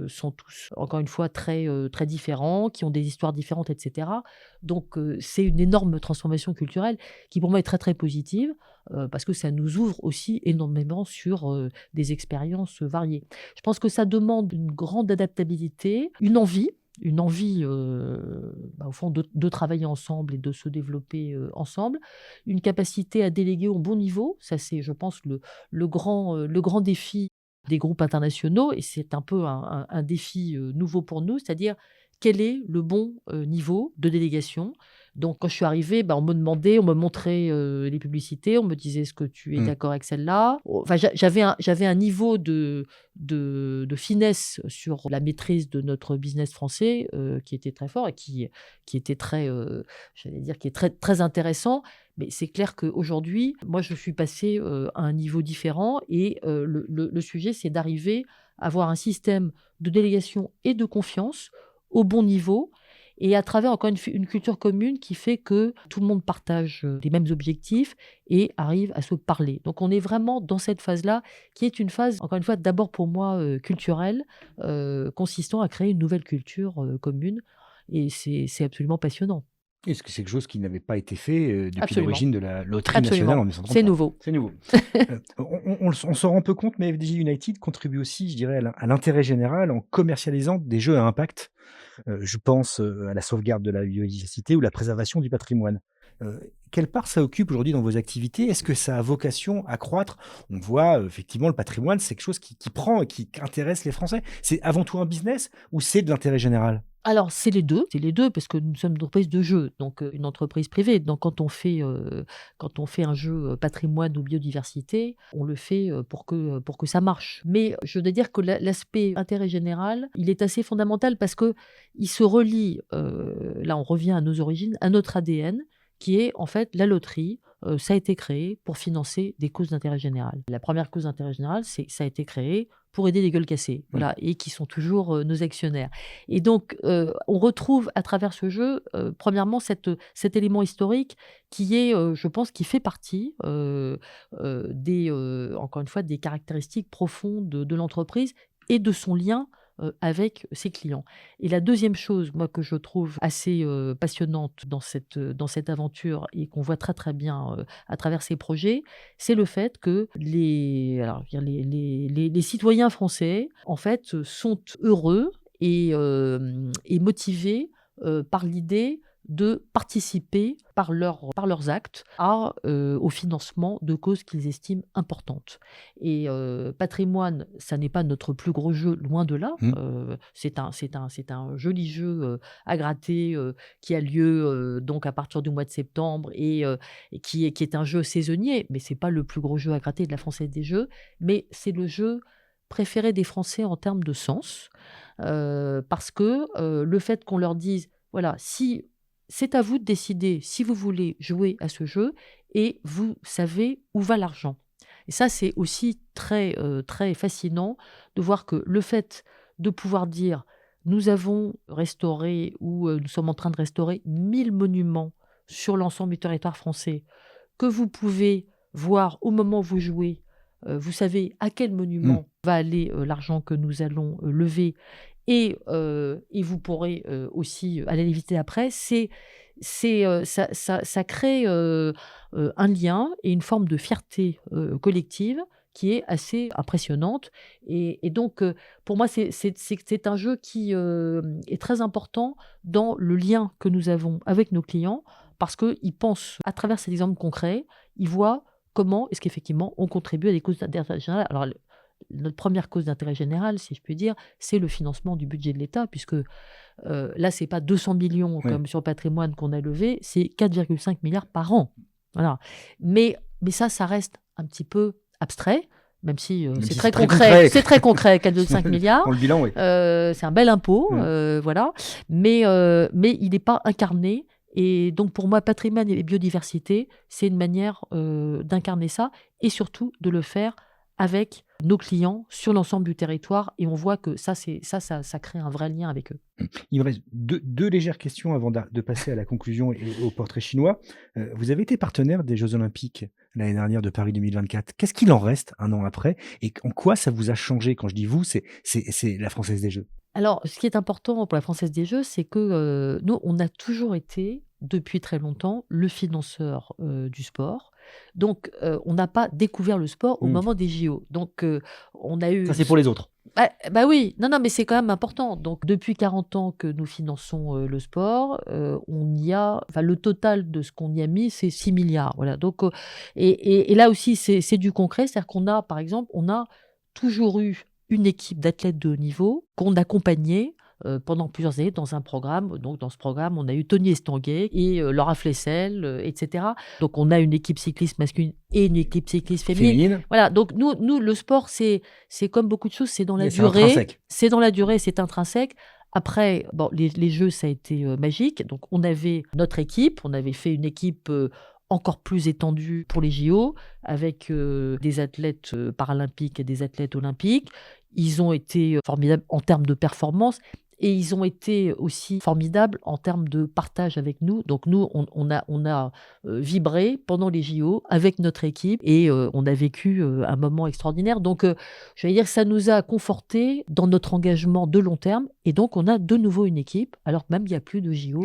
sont tous, encore une fois, très différents, qui ont des histoires différentes, et cetera. Donc c'est une énorme transformation culturelle qui, pour moi, est très positive, parce que ça nous ouvre aussi énormément sur, des expériences variées. Je pense que ça demande une grande adaptabilité, une envie, bah, au fond de travailler ensemble et de se développer, ensemble. Une capacité à déléguer au bon niveau, ça c'est, je pense, le grand défi des groupes internationaux, et c'est un peu un défi, nouveau pour nous, c'est-à-dire quel est le bon, niveau de délégation Donc quand je suis arrivée, on me montrait les publicités, on me disait est-ce que tu es d'accord avec celle-là. Enfin, j'avais un niveau de finesse sur la maîtrise de notre business français qui était très fort et qui était très, j'allais dire, qui est très, très intéressant. Mais c'est clair qu'aujourd'hui, moi, je suis passée à un niveau différent et le sujet, c'est d'arriver à avoir un système de délégation et de confiance au bon niveau et à travers encore une culture commune qui fait que tout le monde partage les mêmes objectifs et arrive à se parler. Donc on est vraiment dans cette phase-là qui est une phase, encore une fois, d'abord pour moi culturelle, consistant à créer une nouvelle culture commune et c'est absolument passionnant. Est-ce que c'est quelque chose qui n'avait pas été fait depuis Absolument. l'origine de la loterie nationale Absolument. en 1933? C'est nouveau. C'est nouveau. On s'en rend peu compte, mais FDJ United contribue aussi, je dirais, à l'intérêt général en commercialisant des jeux à impact. Je pense à la sauvegarde de la biodiversité ou la préservation du patrimoine. Quelle part ça occupe aujourd'hui dans vos activités? Est-ce que ça a vocation à croître? On voit effectivement le patrimoine, c'est quelque chose qui prend et qui intéresse les Français. C'est avant tout un business ou c'est de l'intérêt général? Alors, c'est les 2, parce que nous sommes une entreprise de jeux, donc une entreprise privée. Donc quand on fait un jeu patrimoine ou biodiversité, on le fait pour que ça marche. Mais je dois dire que l'aspect intérêt général, il est assez fondamental parce qu'il se relie, là on revient à nos origines, à notre ADN, qui est en fait la loterie. Ça a été créé pour financer des causes d'intérêt général. La première cause d'intérêt général, ça a été créé pour aider les gueules cassées, voilà, et qui sont toujours nos actionnaires. Et donc, on retrouve à travers ce jeu, premièrement, cet élément historique qui est, je pense, qui fait partie encore une fois, des caractéristiques profondes de l'entreprise et de son lien avec ses clients. Et la deuxième chose, moi, que je trouve assez passionnante dans cette aventure et qu'on voit très très bien à travers ces projets, c'est le fait que les citoyens français, en fait, sont heureux et motivés par l'idée de participer par leurs actes au financement de causes qu'ils estiment importantes. Et patrimoine, ça n'est pas notre plus gros jeu, loin de là. C'est un joli jeu à gratter qui a lieu donc à partir du mois de septembre et qui est un jeu saisonnier, mais c'est pas le plus gros jeu à gratter de la Française des Jeux, mais c'est le jeu préféré des Français en termes de sens, parce que le fait qu'on leur dise, voilà, si c'est à vous de décider si vous voulez jouer à ce jeu et vous savez où va l'argent. Et ça, c'est aussi très, très fascinant de voir que le fait de pouvoir dire nous avons restauré ou nous sommes en train de restaurer 1000 monuments sur l'ensemble du territoire français, que vous pouvez voir au moment où vous jouez, vous savez à quel monument va aller l'argent que nous allons lever et vous pourrez aussi aller l'éviter après, ça crée un lien et une forme de fierté collective qui est assez impressionnante. Et donc, pour moi, c'est un jeu qui est très important dans le lien que nous avons avec nos clients, parce qu'ils pensent, à travers ces exemples concrets, ils voient comment est-ce qu'effectivement on contribue à des causes d'intérêt général. Alors, notre première cause d'intérêt général, si je puis dire, c'est le financement du budget de l'État, puisque là, ce n'est pas 200 millions comme sur le patrimoine qu'on a levé, c'est 4,5 milliards par an. Voilà. Mais ça reste un petit peu abstrait, même si c'est très concret. C'est très concret, 4,5 milliards. Dans le bilan, oui. C'est un bel impôt, voilà. Mais il n'est pas incarné. Et donc, pour moi, patrimoine et biodiversité, c'est une manière d'incarner ça et surtout de le faire avec nos clients sur l'ensemble du territoire. Et on voit que ça crée un vrai lien avec eux. Il me reste deux légères questions avant de passer à la conclusion et au portrait chinois. Vous avez été partenaire des Jeux Olympiques l'année dernière de Paris 2024. Qu'est-ce qu'il en reste un an après? Et en quoi ça vous a changé? Quand je dis vous, c'est la Française des Jeux. Alors, ce qui est important pour la Française des Jeux, c'est que nous, on a toujours été, depuis très longtemps, le financeur du sport. Donc, on n'a pas découvert le sport au moment des JO. Donc, on a eu... Ça, c'est pour les autres. Bah oui, non, mais c'est quand même important. Donc, depuis 40 ans que nous finançons le sport, le total de ce qu'on y a mis, c'est 6 milliards. Voilà. Donc, et là aussi, c'est du concret. C'est-à-dire qu'on a, par exemple, toujours eu une équipe d'athlètes de haut niveau qu'on accompagnait pendant plusieurs années dans un programme. Donc dans ce programme, on a eu Tony Estanguet et Laura Flessel, etc. Donc on a une équipe cycliste masculine et une équipe cycliste féminine. Féminine, Voilà, donc nous, le sport, c'est comme beaucoup de choses, c'est dans la mais c'est durée. intrinsèque. C'est dans la durée, c'est intrinsèque. Après, bon, les Jeux, ça a été magique. Donc, on avait notre équipe, on avait fait une équipe encore plus étendue pour les JO, avec des athlètes paralympiques et des athlètes olympiques. Ils ont été formidables en termes de performance. Et ils ont été aussi formidables en termes de partage avec nous. Donc nous, on a vibré pendant les JO avec notre équipe et on a vécu un moment extraordinaire. Donc, je vais dire que ça nous a confortés dans notre engagement de long terme. Et donc, on a de nouveau une équipe, alors que même il n'y a plus de JO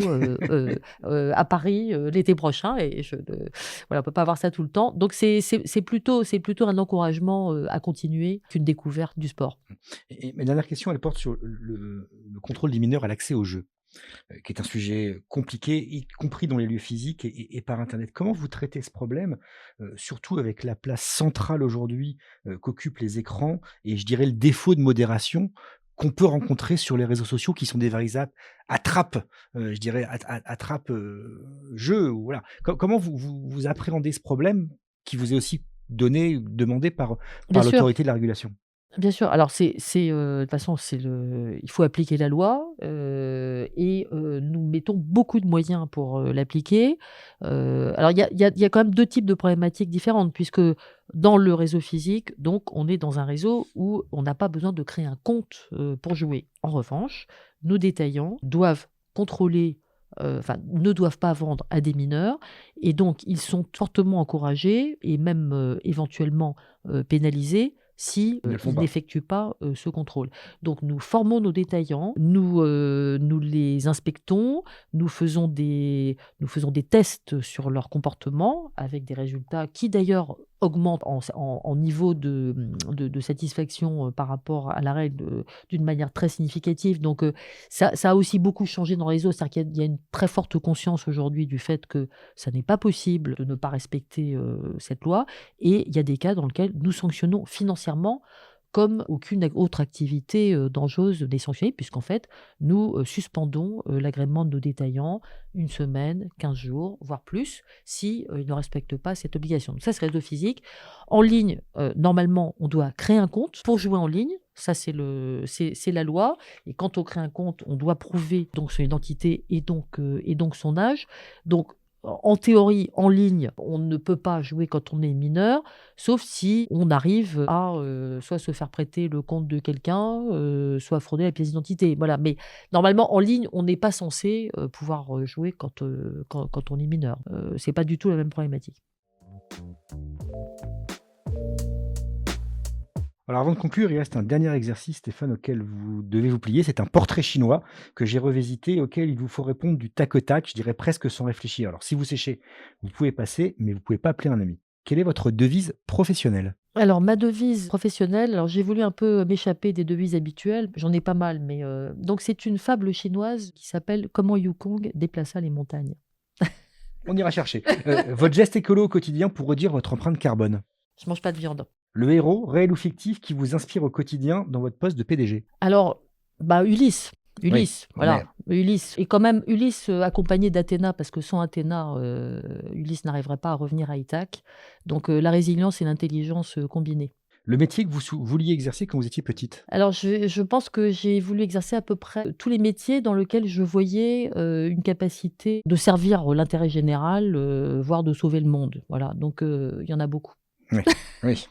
à Paris l'été prochain. Et voilà, on ne peut pas avoir ça tout le temps. Donc, c'est plutôt un encouragement à continuer qu'une découverte du sport. Et ma dernière question, elle porte sur le contrôle des mineurs à l'accès aux jeux, qui est un sujet compliqué, y compris dans les lieux physiques et par Internet. Comment vous traitez ce problème, surtout avec la place centrale aujourd'hui qu'occupent les écrans et je dirais le défaut de modération qu'on peut rencontrer sur les réseaux sociaux qui sont des véritables attrapes, je dirais attrape jeux. Voilà. Comment vous appréhendez ce problème qui vous est aussi demandé par Bien sûr. l'autorité de la régulation? Bien sûr. Alors de toute façon, il faut appliquer la loi et nous mettons beaucoup de moyens pour l'appliquer. Alors il y a quand même 2 types de problématiques différentes puisque dans le réseau physique, donc on est dans un réseau où on n'a pas besoin de créer un compte pour jouer. En revanche, nos détaillants doivent contrôler, ne doivent pas vendre à des mineurs et donc ils sont fortement encouragés et même éventuellement pénalisés si Ils ne le font ils pas. n'effectuent pas ce contrôle. Donc nous formons nos détaillants, nous les inspectons, nous faisons des tests sur leur comportement avec des résultats qui d'ailleurs augmentent en niveau de satisfaction par rapport à la règle d'une manière très significative. Donc ça a aussi beaucoup changé dans le réseau, c'est-à-dire qu'il y a une très forte conscience aujourd'hui du fait que ça n'est pas possible de ne pas respecter cette loi. Et il y a des cas dans lesquels nous sanctionnons financièrement comme aucune autre activité dangereuse n'est sanctionnée, puisqu'en fait, nous suspendons l'agrément de nos détaillants 1 semaine, 15 jours, voire plus, si ils ne respectent pas cette obligation. Donc ça, c'est réseau physique. En ligne, normalement, on doit créer un compte pour jouer en ligne. Ça, c'est la loi. Et quand on crée un compte, on doit prouver donc son identité et donc son âge. Donc, en théorie, en ligne, on ne peut pas jouer quand on est mineur, sauf si on arrive à soit se faire prêter le compte de quelqu'un, soit frauder la pièce d'identité. Voilà. Mais normalement, en ligne, on n'est pas censé pouvoir jouer quand on est mineur. C'est pas du tout la même problématique. Alors avant de conclure, il reste un dernier exercice, Stéphane, auquel vous devez vous plier. C'est un portrait chinois que j'ai revisité, auquel il vous faut répondre du tac au tac, je dirais presque sans réfléchir. Alors si vous séchez, vous pouvez passer, mais vous ne pouvez pas appeler un ami. Quelle est votre devise professionnelle? Alors, ma devise professionnelle, alors j'ai voulu un peu m'échapper des devises habituelles, j'en ai pas mal, mais donc c'est une fable chinoise qui s'appelle Comment Yukong déplaça les montagnes. On ira chercher. Votre geste écolo au quotidien pour réduire votre empreinte carbone. Je mange pas de viande. Le héros, réel ou fictif, qui vous inspire au quotidien dans votre poste de PDG. Alors, Ulysse. Ulysse, Oui, voilà. Ulysse. Et quand même, Ulysse accompagné d'Athéna, parce que sans Athéna, Ulysse n'arriverait pas à revenir à Ithaque. Donc, la résilience et l'intelligence combinées. Le métier que vous vouliez exercer quand vous étiez petite. Alors, je pense que j'ai voulu exercer à peu près tous les métiers dans lesquels je voyais une capacité de servir l'intérêt général, voire de sauver le monde. Voilà, donc il y en a beaucoup. Oui.